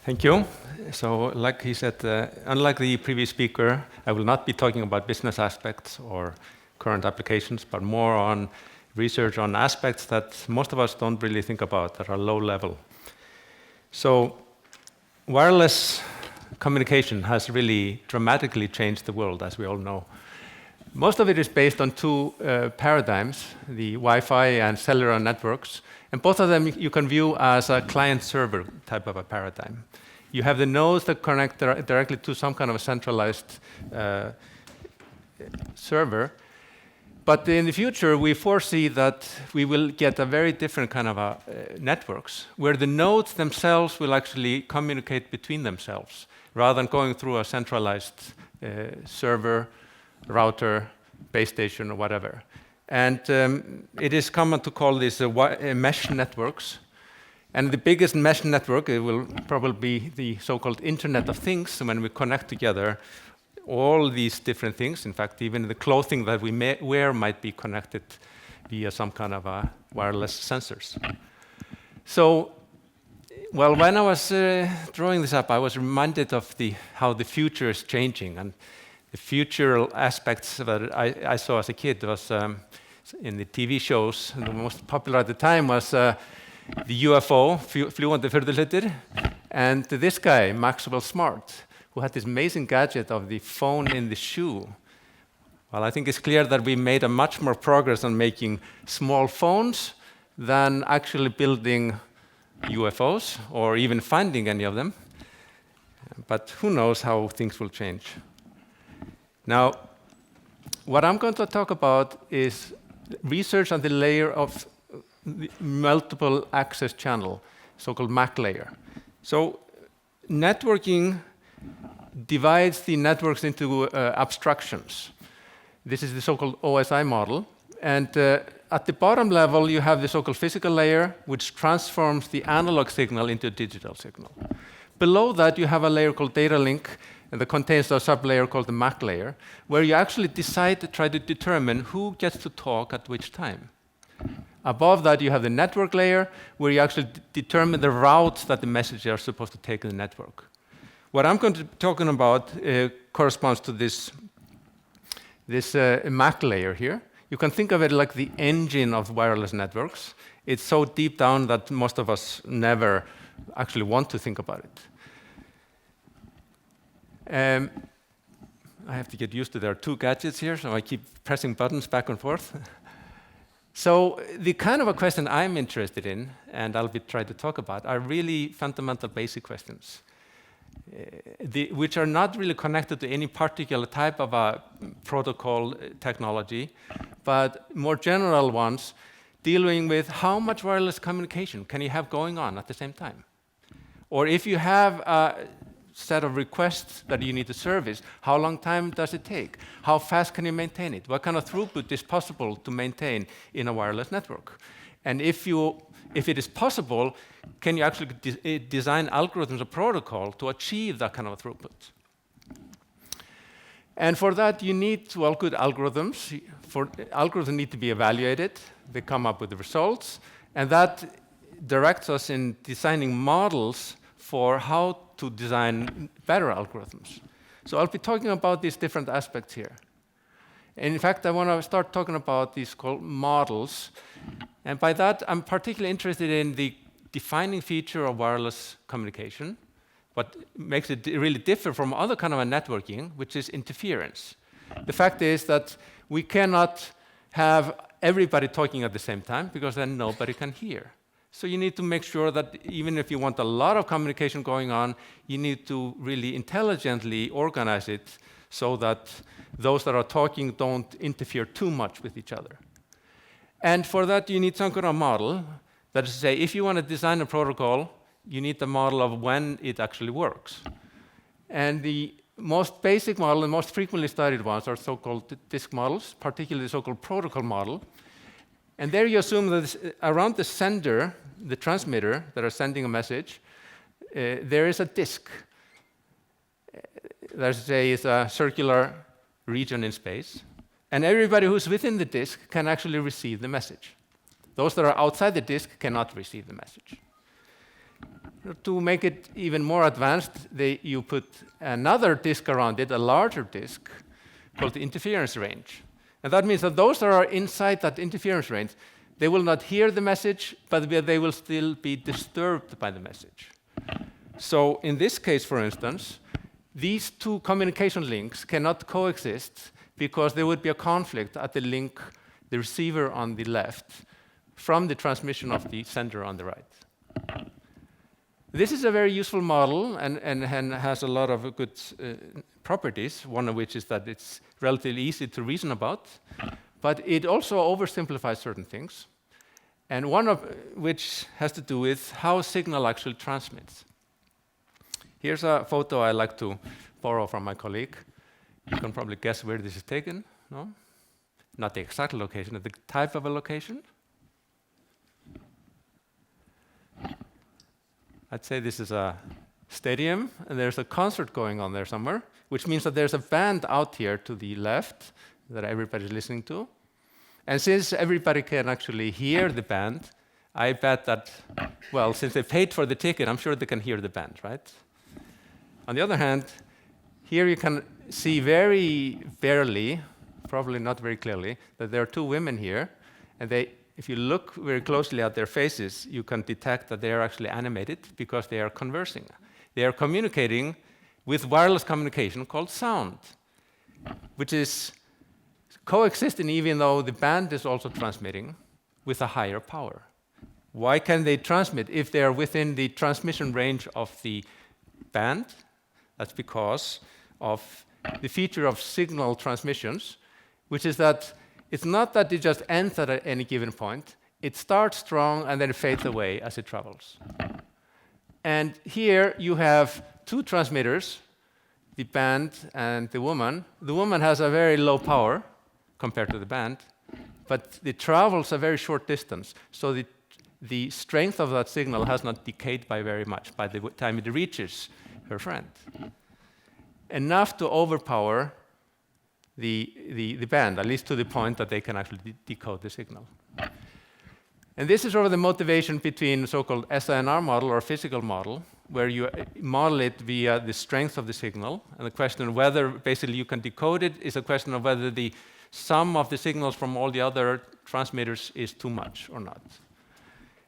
Thank you. So, like he said, unlike the previous speaker, I will not be talking about business aspects or current applications, but more on research on aspects that most of us don't really think about, that are low level. So, wireless communication has really dramatically changed the world, as we all know. Most of it is based on two paradigms, the Wi-Fi and cellular networks, and both of them you can view as a client-server type of a paradigm. You have the nodes that connect directly to some kind of a centralized server, but in the future we foresee that we will get a very different kind of networks, where the nodes themselves will actually communicate between themselves, rather than going through a centralized server, router, base station, or whatever. And it is common to call this mesh networks. And the biggest mesh network, it will probably be the so-called Internet of Things, when we connect together all these different things. In fact, even the clothing that we wear might be connected via some kind of wireless sensors. So, well, when I was drawing this up, I was reminded of how the future is changing. And the future aspects that I saw as a kid was in the TV shows. The most popular at the time was the UFO, flyvande furðuhlutir, and this guy, Maxwell Smart, who had this amazing gadget of the phone in the shoe. Well, I think it's clear that we made a much more progress on making small phones than actually building UFOs or even finding any of them. But who knows how things will change. Now, what I'm going to talk about is research on the layer of the multiple access channel, so-called MAC layer. So networking divides the networks into abstractions. This is the so-called OSI model. And at the bottom level, you have the so-called physical layer, which transforms the analog signal into a digital signal. Below that, you have a layer called data link, and that contains a sublayer called the MAC layer, where you actually decide to try to determine who gets to talk at which time. Above that, you have the network layer, where you actually determine the routes that the messages are supposed to take in the network. What I'm going to be talking about corresponds to this MAC layer here. You can think of it like the engine of wireless networks. It's so deep down that most of us never actually want to think about it. I have to get used to there are two gadgets here, so I keep pressing buttons back and forth. So the kind of a question I'm interested in, and I'll be trying to talk about, are really fundamental basic questions, which are not really connected to any particular type of a protocol technology, but more general ones dealing with how much wireless communication can you have going on at the same time? Or if you have a set of requests that you need to service, how long time does it take? How fast can you maintain it? What kind of throughput is possible to maintain in a wireless network? And if it is possible, can you actually design algorithms or protocol to achieve that kind of throughput? And for that, you need, well, good algorithms. Algorithms need to be evaluated. They come up with the results. And that directs us in designing models for how to design better algorithms. So I'll be talking about these different aspects here. And in fact, I want to start talking about these called models. And by that, I'm particularly interested in the defining feature of wireless communication, what makes it really differ from other kind of a networking, which is interference. The fact is that we cannot have everybody talking at the same time, because then nobody can hear. So you need to make sure that even if you want a lot of communication going on, you need to really intelligently organize it so that those that are talking don't interfere too much with each other. And for that, you need some kind of model. That is to say, if you want to design a protocol, you need the model of when it actually works. And the most basic model and most frequently studied ones are so-called disk models, particularly the so-called protocol model. And there you assume that around the sender, the transmitter that are sending a message, there is a disk. Let's say it's a circular region in space. And everybody who's within the disk can actually receive the message. Those that are outside the disk cannot receive the message. to make it even more advanced, you put another disk around it, a larger disk, called the interference range. And that means that those that are inside that interference range, they will not hear the message, but they will still be disturbed by the message. So in this case, for instance, these two communication links cannot coexist because there would be a conflict at the link, the receiver on the left, from the transmission of the sender on the right. This is a very useful model and has a lot of good properties, one of which is that it's relatively easy to reason about, but it also oversimplifies certain things, and one of which has to do with how signal actually transmits. Here's a photo I like to borrow from my colleague. You can probably guess where this is taken, no? Not the exact location, but the type of a location. I'd say this is a stadium, and there's a concert going on there somewhere, which means that there's a band out here to the left that everybody's listening to. And since everybody can actually hear the band, I bet that, well, since they paid for the ticket, I'm sure they can hear the band, right? On the other hand, here you can see very barely, probably not very clearly, that there are two women here, and if you look very closely at their faces, you can detect that they are actually animated because they are conversing. They are communicating with wireless communication called sound, which is coexisting even though the band is also transmitting with a higher power. Why can they transmit if they are within the transmission range of the band? That's because of the feature of signal transmissions, which is that it's not that it just ends at any given point. It starts strong and then fades away as it travels. And here you have two transmitters, the band and the woman. The woman has a very low power compared to the band, but it travels a very short distance. So the strength of that signal has not decayed by very much by the time it reaches her friend. Enough to overpower the band, at least to the point that they can actually decode the signal. And this is sort of the motivation between so-called SNR model or physical model, where you model it via the strength of the signal, and the question of whether basically you can decode it is a question of whether the sum of the signals from all the other transmitters is too much or not.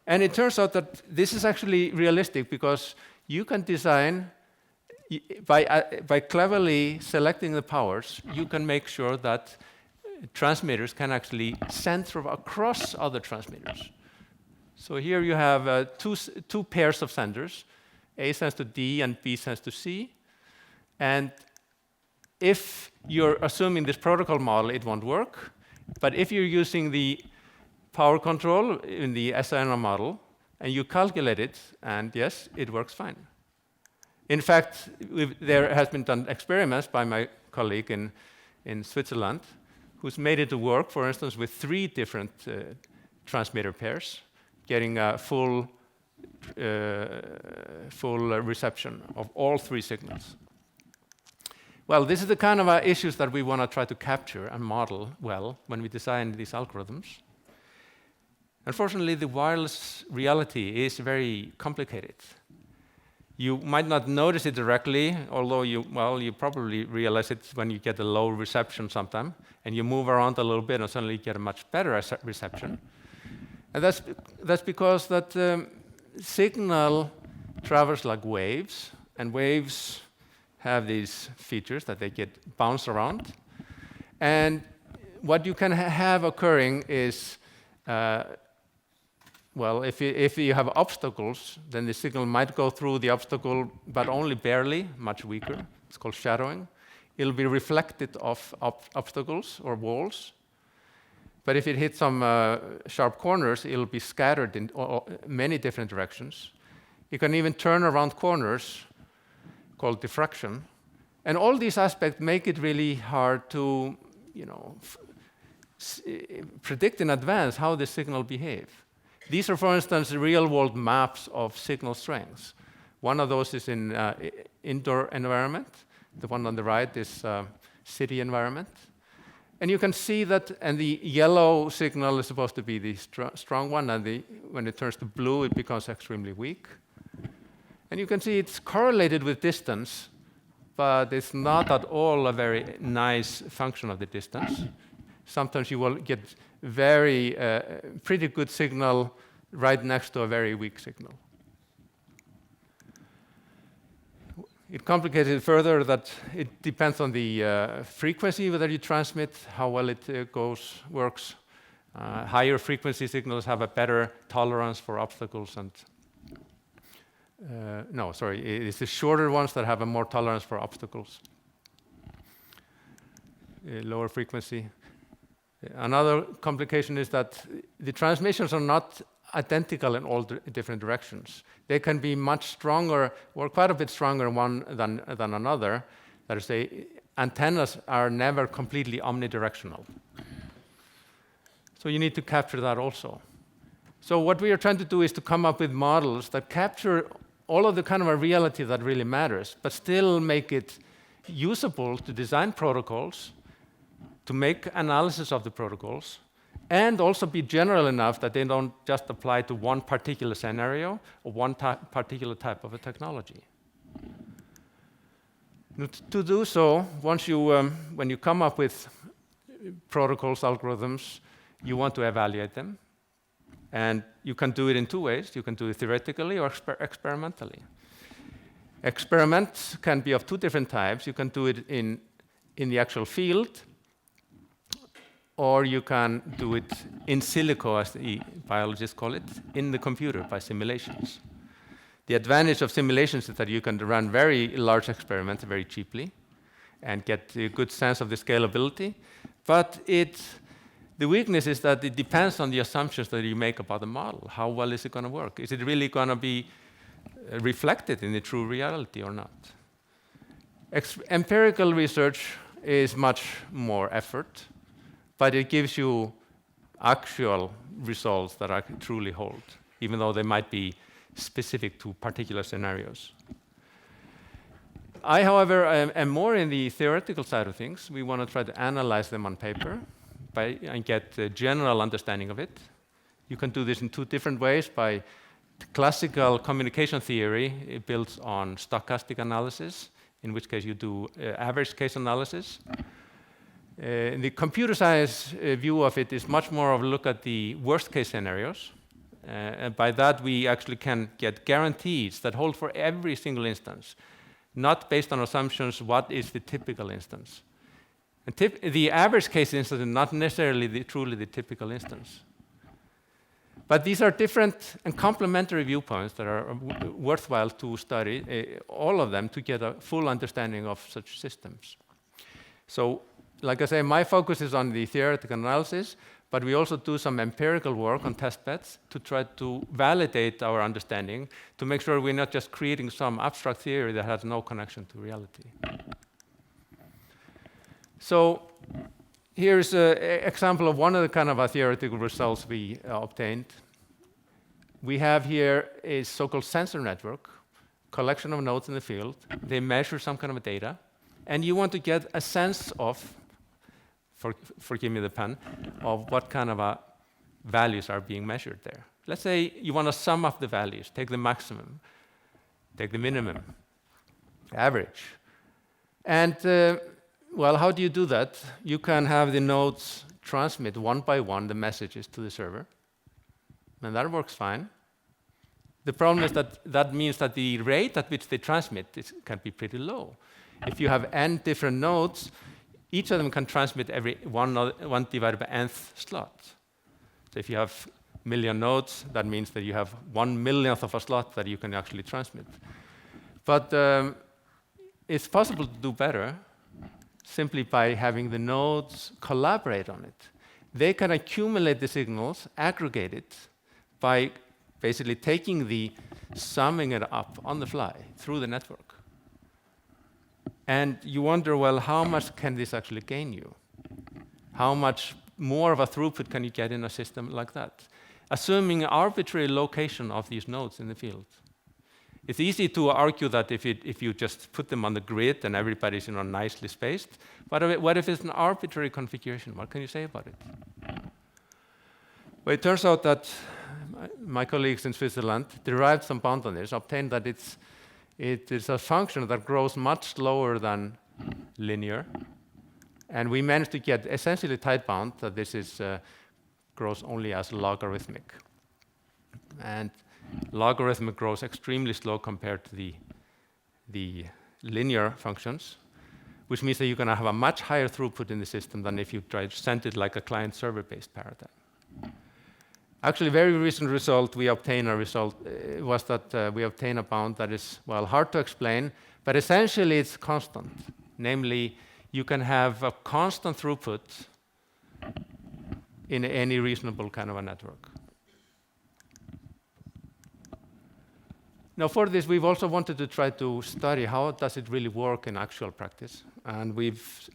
And it turns out that this is actually realistic because you can design by cleverly selecting the powers, you can make sure that transmitters can actually send sort of across other transmitters. So here you have two pairs of senders. A sends to D and B sends to C. And if you're assuming this protocol model, it won't work. But if you're using the power control in the SNR model, and you calculate it, and yes, it works fine. In fact, there has been done experiments by my colleague in Switzerland who's made it to work, for instance, with 3 different transmitter pairs, getting a full reception of all 3 signals. Well, this is the kind of issues that we want to try to capture and model well when we design these algorithms. Unfortunately, the wireless reality is very complicated. You might not notice it directly, although you probably realize it when you get a low reception sometime, and you move around a little bit and suddenly you get a much better reception. And that's because that signal travels like waves, and waves have these features that they get bounced around. And what you can have occurring is well, if you have obstacles, then the signal might go through the obstacle, but only barely, much weaker. It's called shadowing. It'll be reflected off obstacles or walls. But if it hits some sharp corners, it'll be scattered in many different directions. You can even turn around corners, called diffraction. And all these aspects make it really hard to, predict in advance how the signal behave. These are, for instance, real-world maps of signal strengths. One of those is in indoor environment. The one on the right is city environment. And you can see that, and the yellow signal is supposed to be the strong one, and when it turns to blue, it becomes extremely weak. And you can see it's correlated with distance, but it's not at all a very nice function of the distance. Sometimes you will get very pretty good signal right next to a very weak signal. It complicates it further that it depends on the frequency that you transmit, how well it works. Higher frequency signals have a better tolerance for obstacles, and it's the shorter ones that have a more tolerance for obstacles. Lower frequency. Another complication is that the transmissions are not identical in all different directions. They can be much stronger, or quite a bit stronger one than another. That is, antennas are never completely omnidirectional. So you need to capture that also. So what we are trying to do is to come up with models that capture all of the kind of a reality that really matters, but still make it usable to design protocols, to make analysis of the protocols, and also be general enough that they don't just apply to one particular scenario or one particular type of a technology. To do so, once you, when you come up with protocols, algorithms, you want to evaluate them. And you can do it in two ways. You can do it theoretically or experimentally. Experiments can be of two different types. You can do it in the actual field, or you can do it in silico, as the biologists call it, in the computer by simulations. The advantage of simulations is that you can run very large experiments very cheaply and get a good sense of the scalability. But the weakness is that it depends on the assumptions that you make about the model. How well is it going to work? Is it really going to be reflected in the true reality or not? Empirical research is much more effort, but it gives you actual results that are truly hold, even though they might be specific to particular scenarios. I, however, am more in the theoretical side of things. We want to try to analyze them on paper and get a general understanding of it. You can do this in two different ways. By classical communication theory, it builds on stochastic analysis, in which case you do average case analysis. The computer science view of it is much more of a look at the worst case scenarios. And by that, we actually can get guarantees that hold for every single instance, not based on assumptions, what is the typical instance. And the average case instance is not necessarily truly the typical instance. But these are different and complementary viewpoints that are worthwhile to study, all of them, to get a full understanding of such systems. So, like I say, my focus is on the theoretical analysis, but we also do some empirical work on testbeds to try to validate our understanding, to make sure we're not just creating some abstract theory that has no connection to reality. So here's an example of one of the kind of theoretical results we obtained. We have here a so-called sensor network, collection of nodes in the field. They measure some kind of data, and you want to get a sense of, forgive me the pun, of what kind of values are being measured there. Let's say you want to sum up the values, take the maximum, take the minimum, average. And well, how do you do that? You can have the nodes transmit one by one the messages to the server, and that works fine. The problem is that means that the rate at which they transmit can be pretty low. If you have n different nodes, each of them can transmit every one divided by nth slot. So if you have a million nodes, that means that you have 1/1,000,000th of a slot that you can actually transmit. But it's possible to do better simply by having the nodes collaborate on it. They can accumulate the signals, aggregate it, by basically summing it up on the fly through the network. And you wonder, well, how much can this actually gain you? How much more of a throughput can you get in a system like that? Assuming arbitrary location of these nodes in the field. It's easy to argue that if you just put them on the grid and everybody's nicely spaced, but what if it's an arbitrary configuration? What can you say about it? Well, it turns out that my colleagues in Switzerland derived some bound on this, obtained that It is a function that grows much slower than linear. And we managed to get essentially tight bound that this is grows only as logarithmic. And logarithmic grows extremely slow compared to the linear functions, which means that you're going to have a much higher throughput in the system than if you try to send it like a client-server-based paradigm. Actually, very recent result we obtained was that we obtained a bound that is, well, hard to explain, but essentially it's constant. Namely, you can have a constant throughput in any reasonable kind of a network. Now, for this, we've also wanted to try to study how does it really work in actual practice. And we've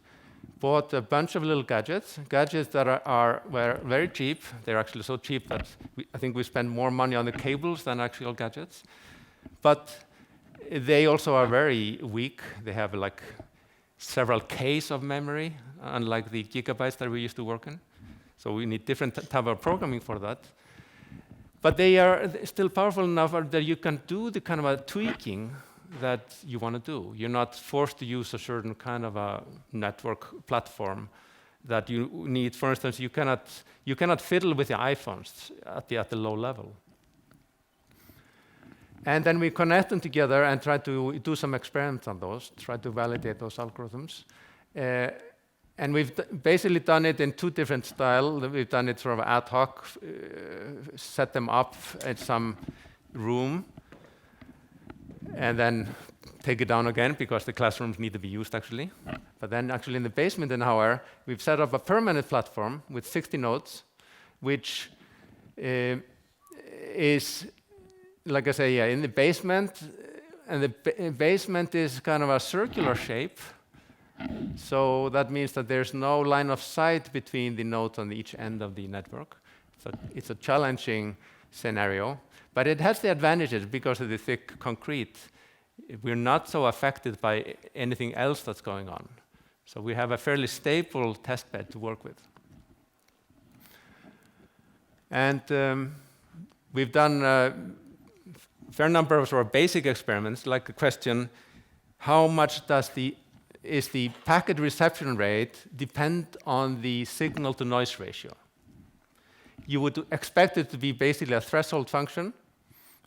bought a bunch of little gadgets that were very cheap. They're actually so cheap that I think we spend more money on the cables than actual gadgets. But they also are very weak. They have like several Ks of memory, unlike the gigabytes that we used to work in. So we need different type of programming for that. But they are still powerful enough that you can do the kind of a tweaking that you want to do. You're not forced to use a certain kind of a network platform that you need. For instance, you cannot fiddle with the iPhones at the low level. And then we connect them together and try to do some experiments on those, try to validate those algorithms. And we've basically done it in two different styles. We've done it sort of ad hoc, set them up in some room, and then take it down again because the classrooms need to be used actually. But then actually in the basement in Hauer, we've set up a permanent platform with 60 nodes, which is, like I say, yeah, in the basement, and the basement is kind of a circular shape. So that means that there's no line of sight between the nodes on each end of the network. So it's a challenging scenario, but it has the advantages because of the thick concrete. We're not so affected by anything else that's going on. So we have a fairly stable testbed to work with. And we've done a fair number of sort of basic experiments, like the question, how much is the packet reception rate depend on the signal-to-noise ratio? You would expect it to be basically a threshold function,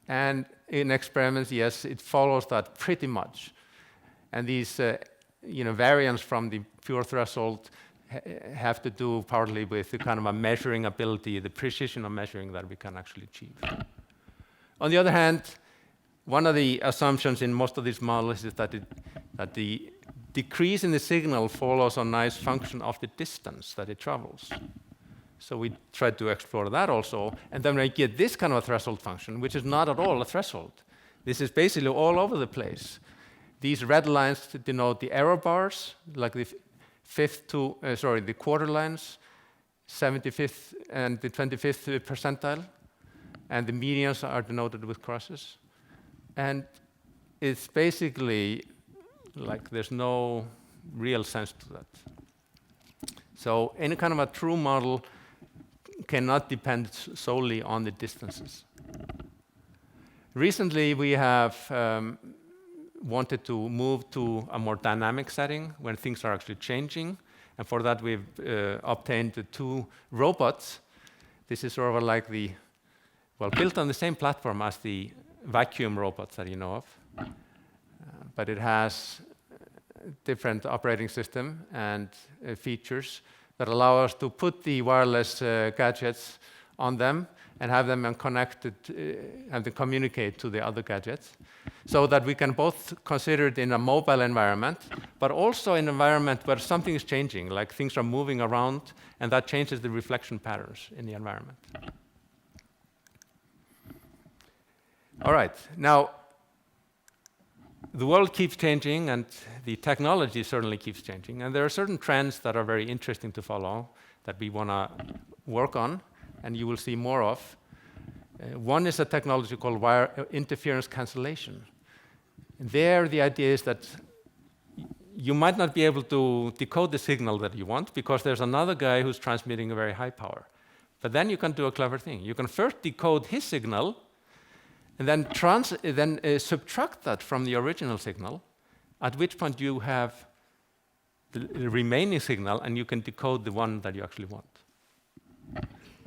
and in experiments, yes, it follows that pretty much. And these variance from the pure threshold have to do partly with the kind of a measuring ability, the precision of measuring that we can actually achieve. On the other hand, one of the assumptions in most of these models is that the decrease in the signal follows a nice function of the distance that it travels. So we tried to explore that also, and then we get this kind of a threshold function, which is not at all a threshold. This is basically all over the place. These red lines denote the error bars, like the the quarter lines, 75th and the 25th percentile, and the medians are denoted with crosses. And it's basically like there's no real sense to that. So any kind of a true model cannot depend solely on the distances. Recently, we have wanted to move to a more dynamic setting when things are actually changing. And for that, we've obtained 2 robots. This is sort of like built on the same platform as the vacuum robots that you know of. But it has different operating system and features that allow us to put the wireless gadgets on them and have them connected and to communicate to the other gadgets, so that we can both consider it in a mobile environment, but also in an environment where something is changing, like things are moving around, and that changes the reflection patterns in the environment. All right, now, the world keeps changing, and the technology certainly keeps changing, and there are certain trends that are very interesting to follow that we want to work on, and you will see more of. One is a technology called wire interference cancellation. There, the idea is that you might not be able to decode the signal that you want because there's another guy who's transmitting a very high power. But then you can do a clever thing. You can first decode his signal, and then subtract that from the original signal, at which point you have the remaining signal, and you can decode the one that you actually want.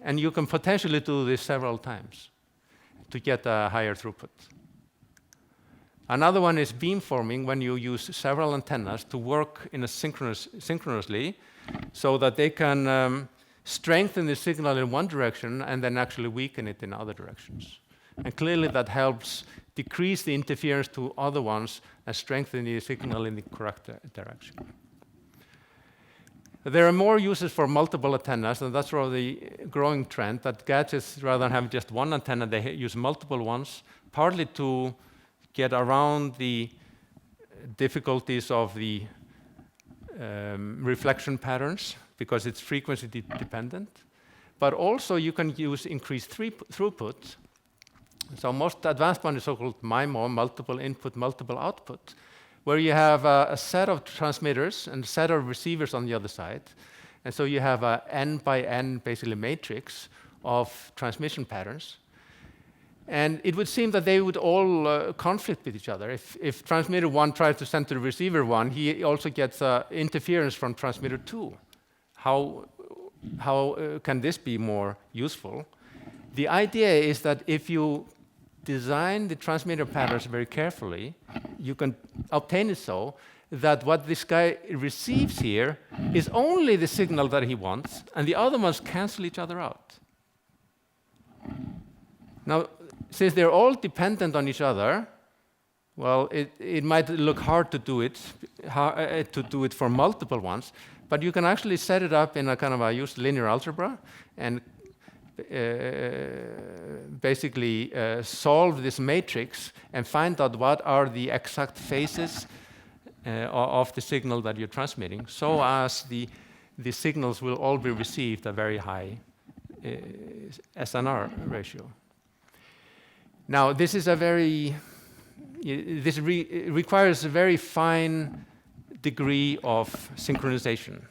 And you can potentially do this several times to get a higher throughput. Another one is beamforming, when you use several antennas to work in a synchronously, so that they can strengthen the signal in one direction and then actually weaken it in other directions. And clearly that helps decrease the interference to other ones and strengthen the signal in the correct direction. There are more uses for multiple antennas, and that's the growing trend, that gadgets, rather than having just one antenna, they use multiple ones, partly to get around the difficulties of the reflection patterns, because it's frequency dependent. But also you can use increased throughput. So most advanced one is so-called MIMO, multiple input, multiple output, where you have a set of transmitters and a set of receivers on the other side. And so you have a n by n, basically, matrix of transmission patterns. And it would seem that they would all conflict with each other. If transmitter 1 tries to send to the receiver 1, he also gets interference from transmitter 2. How can this be more useful? The idea is that if you design the transmitter patterns very carefully, you can obtain it so that what this guy receives here is only the signal that he wants, and the other ones cancel each other out. Now, since they're all dependent on each other, well, it might look hard to do it for multiple ones, but you can actually set it up in a kind of use linear algebra and basically solve this matrix and find out what are the exact phases of the signal that you're transmitting, so as the signals will all be received at a very high SNR ratio. Now, this is requires a very fine degree of synchronization.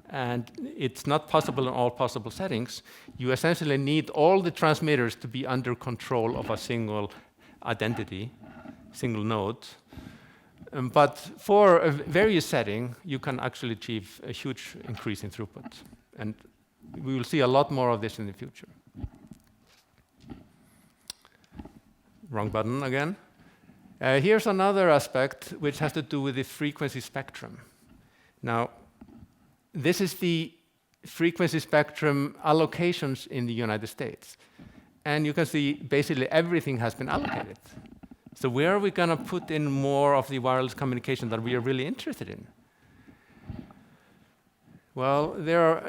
And it's not possible in all possible settings. You essentially need all the transmitters to be under control of a single identity, single node. But for a various setting, you can actually achieve a huge increase in throughput. And we will see a lot more of this in the future. Wrong button again. Here's another aspect which has to do with the frequency spectrum. Now, this is the frequency spectrum allocations in the United States. And you can see basically everything has been allocated. So where are we going to put in more of the wireless communication that we are really interested in? Well, there are,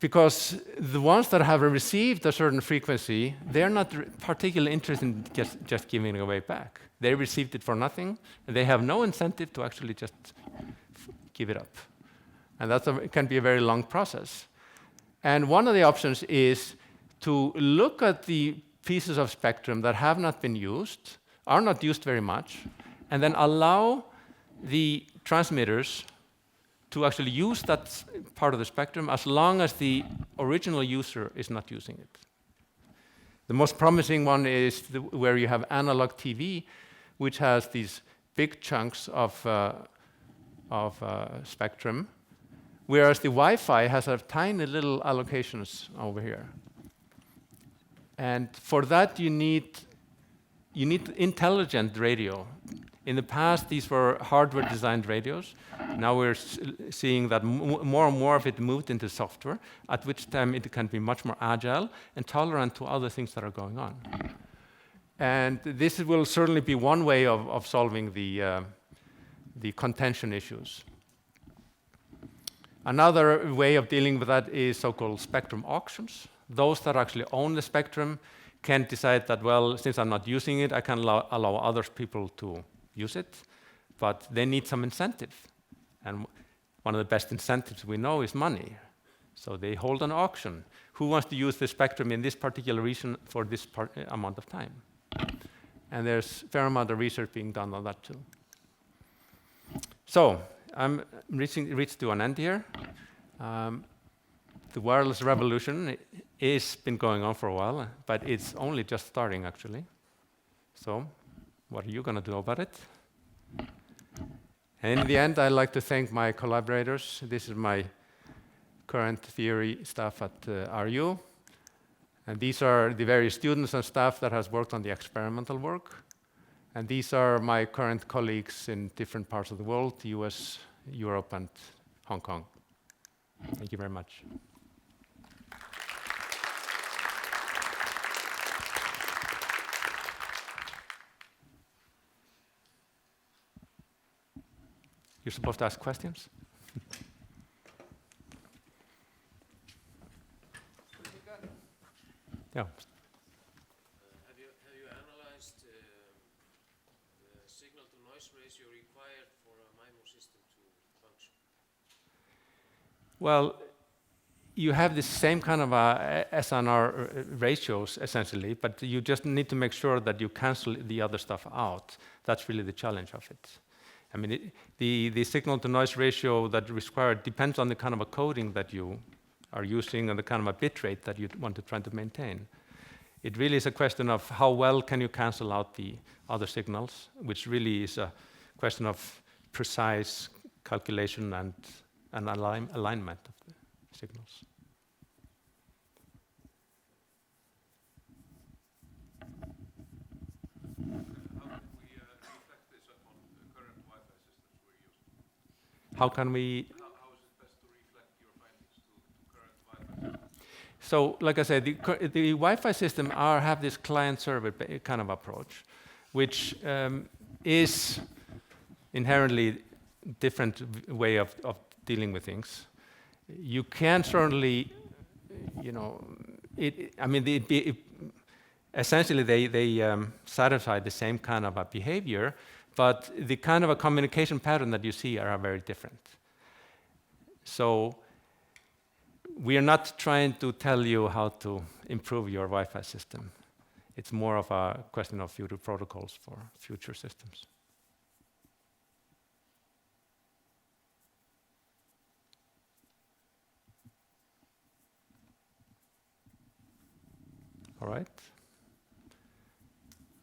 because the ones that have received a certain frequency, they're not particularly interested in just giving it away back. They received it for nothing, and they have no incentive to actually just give it up. And that can be a very long process. And one of the options is to look at the pieces of spectrum that have not been used, are not used very much, and then allow the transmitters to actually use that part of the spectrum as long as the original user is not using it. The most promising one is where you have analog TV, which has these big chunks of spectrum, whereas the Wi-Fi has a tiny little allocations over here. And for that, you need intelligent radio. In the past, these were hardware-designed radios. Now we're seeing that more and more of it moved into software, at which time it can be much more agile and tolerant to other things that are going on. And this will certainly be one way of solving the contention issues. Another way of dealing with that is so-called spectrum auctions. Those that actually own the spectrum can decide that, well, since I'm not using it, I can allow other people to use it, but they need some incentive. And one of the best incentives we know is money. So they hold an auction. Who wants to use the spectrum in this particular region for this amount of time? And there's a fair amount of research being done on that too. So I'm reached to an end here. The wireless revolution has been going on for a while, but it's only just starting, actually. So, what are you going to do about it? And in the end, I'd like to thank my collaborators. This is my current theory staff at RU. And these are the various students and staff that has worked on the experimental work. And these are my current colleagues in different parts of the world, the US, Europe, and Hong Kong. Thank you very much. You're supposed to ask questions? Yeah. Have you analyzed the signal-to-noise ratio required for a MIMO system to function? Well, you have the same kind of SNR ratios, essentially, but you just need to make sure that you cancel the other stuff out. That's really the challenge of it. I mean, the signal-to-noise ratio that required depends on the kind of a coding that you are using and the kind of a bit rate that you want to try to maintain. It really is a question of how well can you cancel out the other signals, which really is a question of precise calculation and alignment of the signals. How can we? How is it best to reflect your findings to current Wi-Fi systems? So, like I said, the Wi-Fi system have this client-server kind of approach, which is inherently different way of dealing with things. You can certainly, essentially they satisfy the same kind of a behavior, but the kind of a communication pattern that you see are very different. So we are not trying to tell you how to improve your Wi-Fi system. It's more of a question of future protocols for future systems. All right.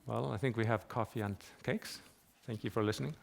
Well, I think we have coffee and cakes. Thank you for listening.